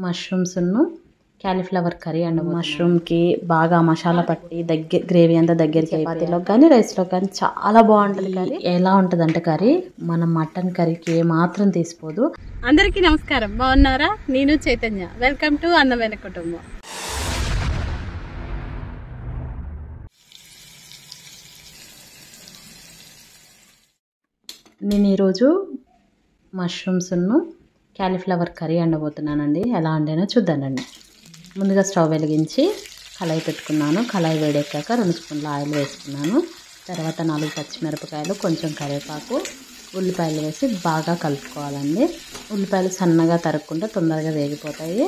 మష్రూమ్స్ను cauliflower curry and మష్రూమ్కి బాగా మసాలా పట్టి gravy అంతా దగ్గరికి చపాతీలో కానీ రైస్లో కానీ చాలా బాగుంటుంది కర్రీ. ఎలా ఉంటుంది అంటే కర్రీ మన మటన్ కర్రీకి ఏమాత్రం తీసిపోదు. అందరికీ నమస్కారం, బాగున్నారా? నేను చైతన్య. వెల్కమ్ టు అందమైన కుటుంబం. నేను ఈరోజు మష్రూమ్స్ను క్యాలీఫ్లవర్ కర్రీ వండబోతున్నానండి. ఎలా వండానో చూద్దానండి. ముందుగా స్టవ్ వెలిగించి కళాయి పెట్టుకున్నాను. కళాయి వేడెక్కాక 2 స్పూన్ల ఆయిల్ వేసుకున్నాను. తర్వాత 4 పచ్చిమిరపకాయలు, కొంచెం కరివేపాకు, ఉల్లిపాయలు వేసి బాగా కలుపుకోవాలండి. ఉల్లిపాయలు సన్నగా తరుక్కుంటే తొందరగా వేగిపోతాయి.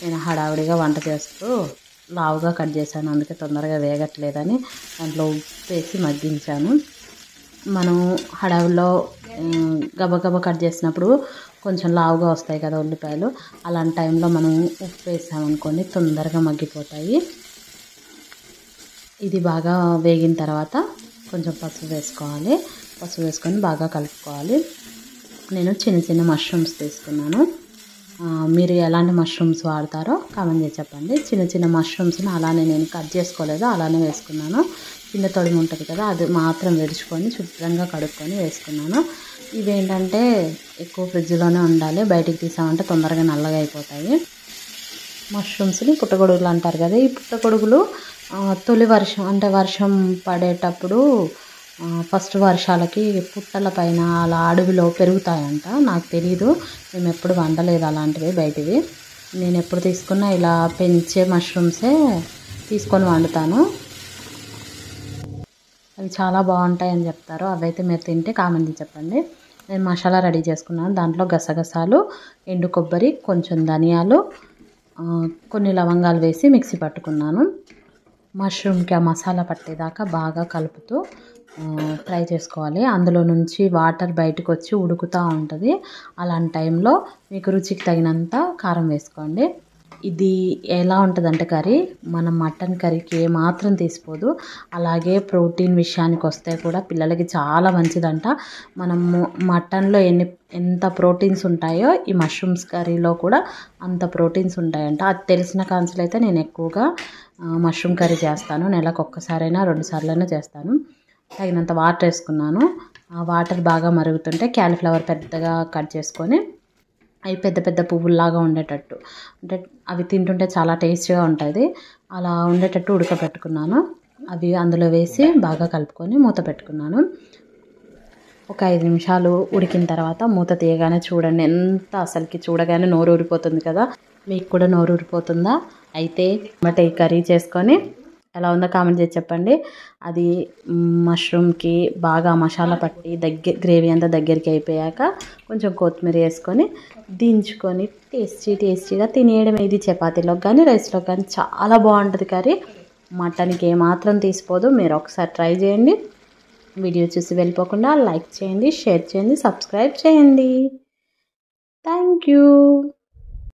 నేను హడావుడిగా వంట చేస్తూ లావుగా కట్ చేశాను, అందుకే తొందరగా వేగట్లేదని దాంట్లో ఉప్పు వేసి మగ్గించాను. మనం హడావుల్లో గబగబా కట్ చేసినప్పుడు కొంచెం లావుగా వస్తాయి కదా ఉల్లిపాయలు. అలాంటి టైంలో మనం ఉప్పు వేసామనుకోండి తొందరగా మగ్గిపోతాయి. ఇది బాగా వేగిన తర్వాత కొంచెం పసుపు వేసుకోవాలి. పసుపు వేసుకొని బాగా కలుపుకోవాలి. నేను చిన్న చిన్న మష్రూమ్స్ తీసుకున్నాను. మీరు ఎలాంటి మష్రూమ్స్ వాడతారో కామెంట్ చేసి చెప్పండి. చిన్న చిన్న మష్రూమ్స్ని అలానే నేను కట్ చేసుకోలేదు, అలానే వేసుకున్నాను. కింద తొడిమి ఉంటుంది కదా, అది మాత్రం విడుచుకొని శుభ్రంగా కడుక్కొని వేసుకున్నాను. ఇవేంటంటే ఎక్కువ ఫ్రిడ్జ్లోనే ఉండాలి, బయటికి తీసామంటే తొందరగా నల్లగా అయిపోతాయి. మష్రూమ్స్ని పుట్టగొడుగులు అంటారు కదా. ఈ పుట్టగొడుగులు తొలి వర్షం అంటే వర్షం పడేటప్పుడు ఫస్ట్ వర్షాలకి పుట్టల పైన అలా అడవిలో పెరుగుతాయంట. నాకు తెలీదు, మేము ఎప్పుడు వండలేదు అలాంటివి బయటివి. నేను ఎప్పుడు తీసుకున్నా ఇలా పెంచే మష్రూమ్సే తీసుకొని వండుతాను. అవి చాలా బాగుంటాయని చెప్తారు. అవైతే మీరు తింటే కామెంట్ చెప్పండి. నేను మసాలా రెడీ చేసుకున్నాను. దాంట్లో గసగసాలు, ఎండు కొబ్బరి, కొంచెం ధనియాలు, కొన్ని లవంగాలు వేసి మిక్సీ పట్టుకున్నాను. మష్రూమ్కి ఆ మసాలా పట్టేదాకా బాగా కలుపుతూ ఫ్రై చేసుకోవాలి. అందులో నుంచి వాటర్ బయటకు వచ్చి ఉడుకుతూ ఉంటుంది. అలాంటి టైంలో మీకు రుచికి తగినంత కారం వేసుకోండి. ఇది ఎలా ఉంటుందంటే కర్రీ మన మటన్ కర్రీకి ఏమాత్రం తీసిపోదు. అలాగే ప్రోటీన్ విషయానికి వస్తే కూడా పిల్లలకి చాలా మంచిదంట. మనము మటన్లో ఎంత ప్రోటీన్స్ ఉంటాయో ఈ మష్రూమ్స్ కర్రీలో కూడా అంత ప్రోటీన్స్ ఉంటాయంట. అది తెలిసిన కాన్సెప్ట్ అయితే నేను ఎక్కువగా మష్రూమ్ కర్రీ చేస్తాను. నెలకు ఒక్కసారైనా 2 సార్లైనా చేస్తాను. తగినంత వాటర్ వేసుకున్నాను. ఆ వాటర్ బాగా మరుగుతుంటే క్యాలీఫ్లవర్ పెద్దగా కట్ చేసుకొని అవి పెద్ద పెద్ద పువ్వుల్లాగా ఉండేటట్టు, అంటే అవి తింటుంటే చాలా టేస్టీగా ఉంటుంది, అలా ఉండేటట్టు ఉడకబెట్టుకున్నాను. అవి అందులో వేసి బాగా కలుపుకొని మూత పెట్టుకున్నాను. ఒక 5 నిమిషాలు ఉడికిన తర్వాత మూత తీయగానే చూడండి, ఎంత అసలుకి చూడగానే నోరు ఊరిపోతుంది కదా. మీకు కూడా నోరు ఊరిపోతుందా? అయితే మటన్ కర్రీ చేసుకొని ఎలా ఉందో కామెంట్ చేసి చెప్పండి. అది మష్రూమ్కి బాగా మసాలా పట్టి గ్రేవీ అంతా దగ్గరికి అయిపోయాక కొంచెం కొత్తిమీర వేసుకొని దించుకొని టేస్టీగా తినేయడం. ఇది చపాతీలో కానీ రైస్లో కానీ చాలా బాగుంటుంది కర్రీ. మటన్కి ఏమాత్రం తీసిపోదు. మీరు ఒకసారి ట్రై చేయండి. వీడియో చూసి వెళ్ళిపోకుండా లైక్ చేయండి, షేర్ చేయండి, సబ్స్క్రైబ్ చేయండి. Thank you.